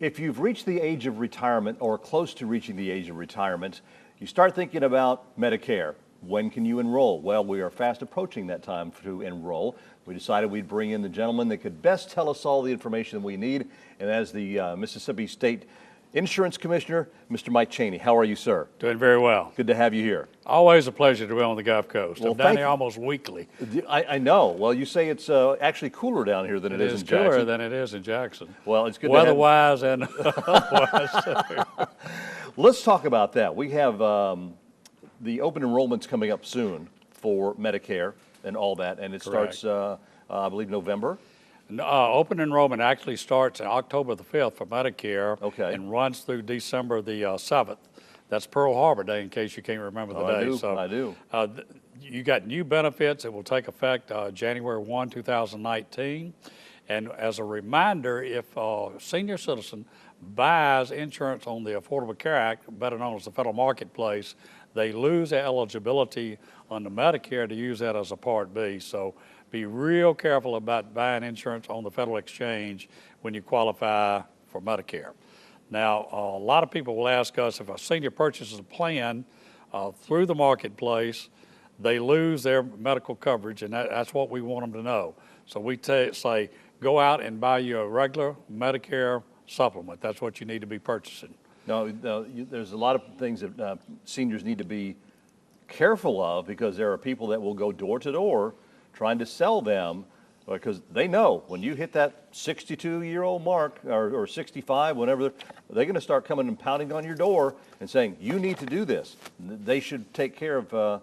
If you've reached the age of retirement or close to reaching the age of retirement, you start thinking about Medicare. When can you enroll? Well, we are fast approaching that time to enroll. We decided we'd bring in the gentleman that could best tell us all the information we need, and as the Mississippi State Insurance Commissioner, Mr. Mike Cheney. How are you, sir? Doing very well. Good to have you here. Always a pleasure to be on the Gulf Coast. Well, I'm down here almost weekly. I know. Well, you say it's actually cooler down here than it is in Jackson. It is cooler than it is in Jackson. Well, it's good weather-wise and otherwise. Let's talk about that. We have the open enrollment's coming up soon for Medicare and all that, and it starts, I believe, November. Open enrollment actually starts on October the 5th for Medicare and runs through December the 7th. That's Pearl Harbor Day, in case you can't remember the day. I do. You got new benefits that will take effect January 1, 2019. And as a reminder, if a senior citizen buys insurance on the Affordable Care Act, better known as the Federal Marketplace, they lose their eligibility under Medicare to use that as a Part B. So be real careful about buying insurance on the Federal Exchange when you qualify for Medicare. Now, a lot of people will ask us if a senior purchases a plan through the Marketplace, they lose their medical coverage, and that's what we want them to know. So we say, go out and buy you a regular Medicare supplement. That's what you need to be purchasing. No, there's a lot of things that seniors need to be careful of, because there are people that will go door to door trying to sell them, because they know when you hit that 62-year-old mark or 65, whenever, they're going to start coming and pounding on your door and saying, you need to do this. They should take care of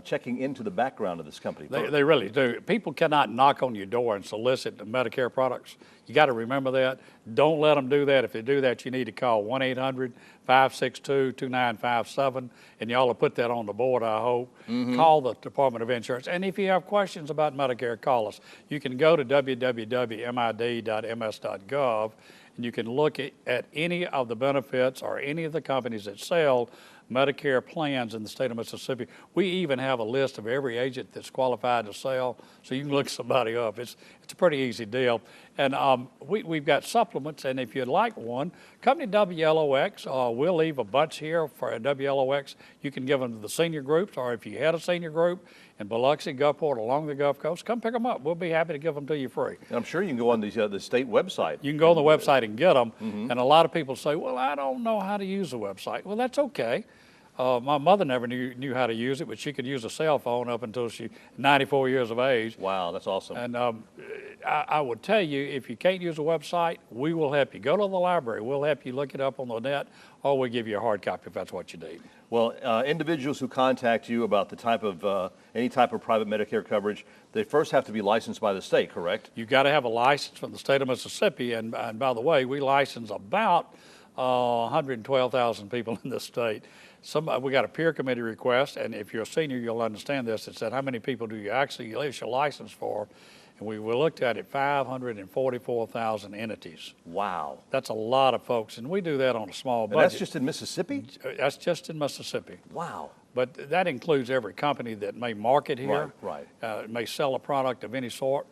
checking into the background of this company. They really do. People cannot knock on your door and solicit the Medicare products. You got to remember that. Don't let them do that. If they do that, you need to call 1-800-562-2957, and y'all will put that on the board, I hope. Call the Department of Insurance. And if you have questions about Medicare, call us. You can go to www.mid.ms.gov, and you can look at any of the benefits or any of the companies that sell Medicare plans in the state of Mississippi. We even have a list of every agent that's qualified to sell, so you can look somebody up. It's a pretty easy deal. And we've got supplements, and if you'd like one, company WLOX, we'll leave a bunch here for WLOX. You can give them to the senior groups, or if you had a senior group in Biloxi, Gulfport, along the Gulf Coast, come pick them up. We'll be happy to give them to you free. And I'm sure you can go on the state website. You can go on the website and get them. And a lot of people say, well, I don't know how to use the website. Well, that's okay. My mother never knew how to use it, but she could use a cell phone up until she 94 years of age. Wow, that's awesome. And I would tell you, if you can't use a website, we will help you. Go to the library. We'll help you look it up on the net, or we'll give you a hard copy if that's what you need. Well, individuals who contact you about the type of any type of private Medicare coverage, they first have to be licensed by the state, correct? You got to have a license from the state of Mississippi, and by the way, we license about 112,000 people in this state. We got a peer committee request, and if you're a senior, you'll understand this. It said, how many people do you actually issue a license for? And we looked at it, 544,000 entities. Wow. That's a lot of folks, and we do that on a small budget. And that's just in Mississippi? That's just in Mississippi. Wow. But that includes every company that may market here, may sell a product of any sort.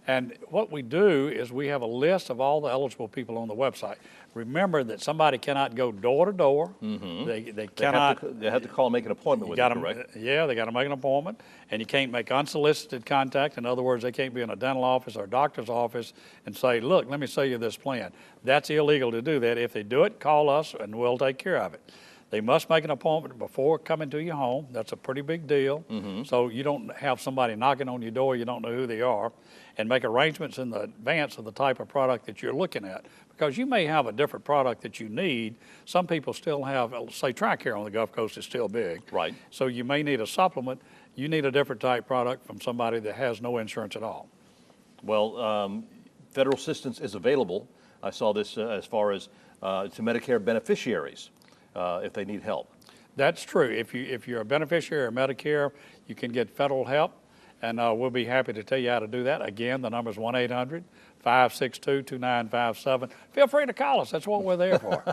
And what we do is we have a list of all the eligible people on the website. Remember that somebody cannot go door to door. They cannot. They have to call and make an appointment with you, correct? Yeah, they got to make an appointment. And you can't make unsolicited contact. In other words, they can't be in a dental office or a doctor's office and say, look, let me sell you this plan. That's illegal to do that. If they do it, call us and we'll take care of it. They must make an appointment before coming to your home. That's a pretty big deal. So you don't have somebody knocking on your door, you don't know who they are, and make arrangements in advance of the type of product that you're looking at. Because you may have a different product that you need. Some people still have, say, TRICARE on the Gulf Coast is still big. Right. So you may need a supplement. You need a different type product from somebody that has no insurance at all. Well, federal assistance is available. I saw this as far as to Medicare beneficiaries. If they need help. That's true. If you're a beneficiary of Medicare, you can get federal help, and we'll be happy to tell you how to do that. Again, the number is 1-800-562-2957. Feel free to call us. That's what we're there for.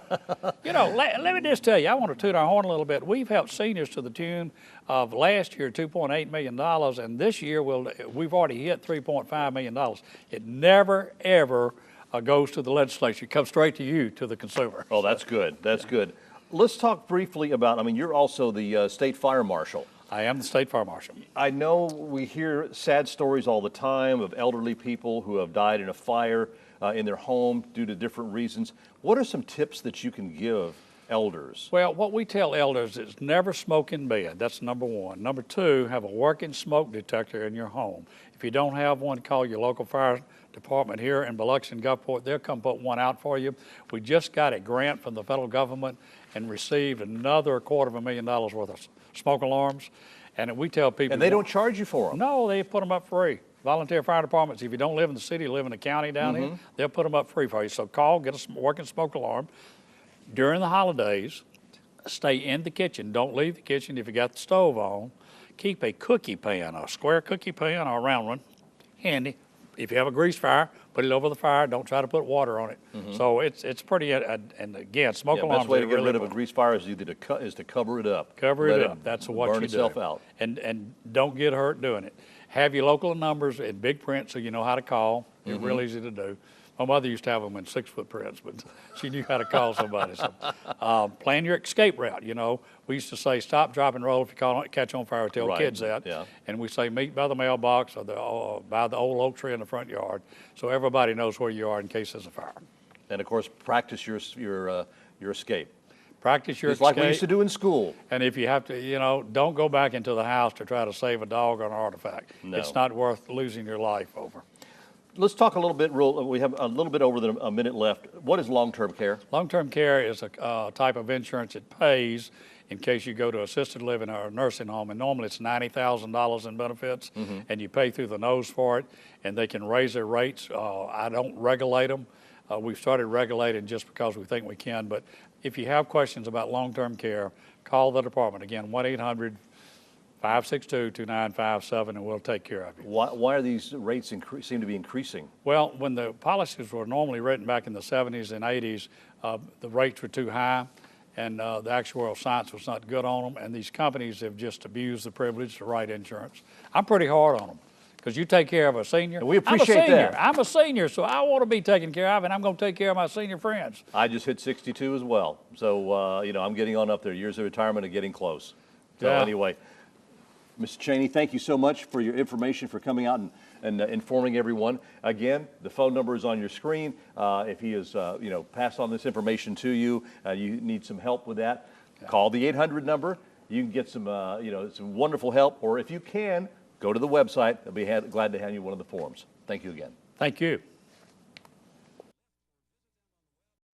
You know, let me just tell you, I want to toot our horn a little bit. We've helped seniors to the tune of last year $2.8 million, and this year we've already hit $3.5 million. It never, ever goes to the legislature. It comes straight to you, to the consumer. Oh, that's good. That's good. Let's talk briefly about, I mean, you're also the state fire marshal. I am the state fire marshal. I know we hear sad stories all the time of elderly people who have died in a fire in their home due to different reasons. What are some tips that you can give elders? Well, what we tell elders is never smoke in bed. That's number one. Number two, have a working smoke detector in your home. If you don't have one, call your local fire department here in Biloxi and Gulfport. They'll come put one out for you. We just got a grant from the federal government and received another $250,000 worth of smoke alarms. And we tell people— And they don't charge you for them? No, they put them up free. Volunteer fire departments, if you don't live in the city, live in the county down here, they'll put them up free for you. So call, get a working smoke alarm. During the holidays, stay in the kitchen. Don't leave the kitchen if you got the stove on. Keep a cookie pan, a square cookie pan or a round one, handy. If you have a grease fire, put it over the fire. Don't try to put water on it. So it's pretty, and again, smoke alarms— best way to get really rid of a grease fire is either to cover it up. Cover Let it up. That's what burn you do. itself out. And don't get hurt doing it. Have your local numbers in big print so you know how to call. They're real easy to do. My mother used to have them in 6-foot prints, but she knew how to call somebody. So, plan your escape route. You know, we used to say, stop, drop, and roll if you catch on fire. Tell Right, kids that. yeah. And we say, meet by the mailbox or by the old oak tree in the front yard, so everybody knows where you are in case there's a fire. And of course, practice your escape. Practice your Just escape. like we used to do in school. And if you have to, you know, don't go back into the house to try to save a dog or an artifact. No. It's not worth losing your life over. Let's talk a little bit, we have a little bit over a minute left. What is long-term care? Long-term care is a type of insurance that pays in case you go to assisted living or a nursing home, and normally it's $90,000 in benefits, and you pay through the nose for it, and they can raise their rates. I don't regulate them. We've started regulating just because we think we can, but if you have questions about long-term care, call the department. Again, 1-800-562-2957, and we'll take care of you. Why are these rates seem to be increasing? Well, when the policies were normally written back in the 70s and 80s, the rates were too high, and the actuarial science was not good on them, and these companies have just abused the privilege to write insurance. I'm pretty hard on them, because you take care of a senior. And we appreciate that. I'm a senior, so I want to be taken care of, and I'm going to take care of my senior friends. I just hit 62 as well. So, you know, I'm getting on up there. Years of retirement are getting close. So Yeah. anyway, Mr. Cheney, thank you so much for your information, for coming out and informing everyone. Again, the phone number is on your screen. If he has, you know, passed on this information to you, you need some help with that, call the 800 number. You can get some, you know, some wonderful help. Or if you can, go to the website. They'll be glad to hand you one of the forms. Thank you again. Thank you.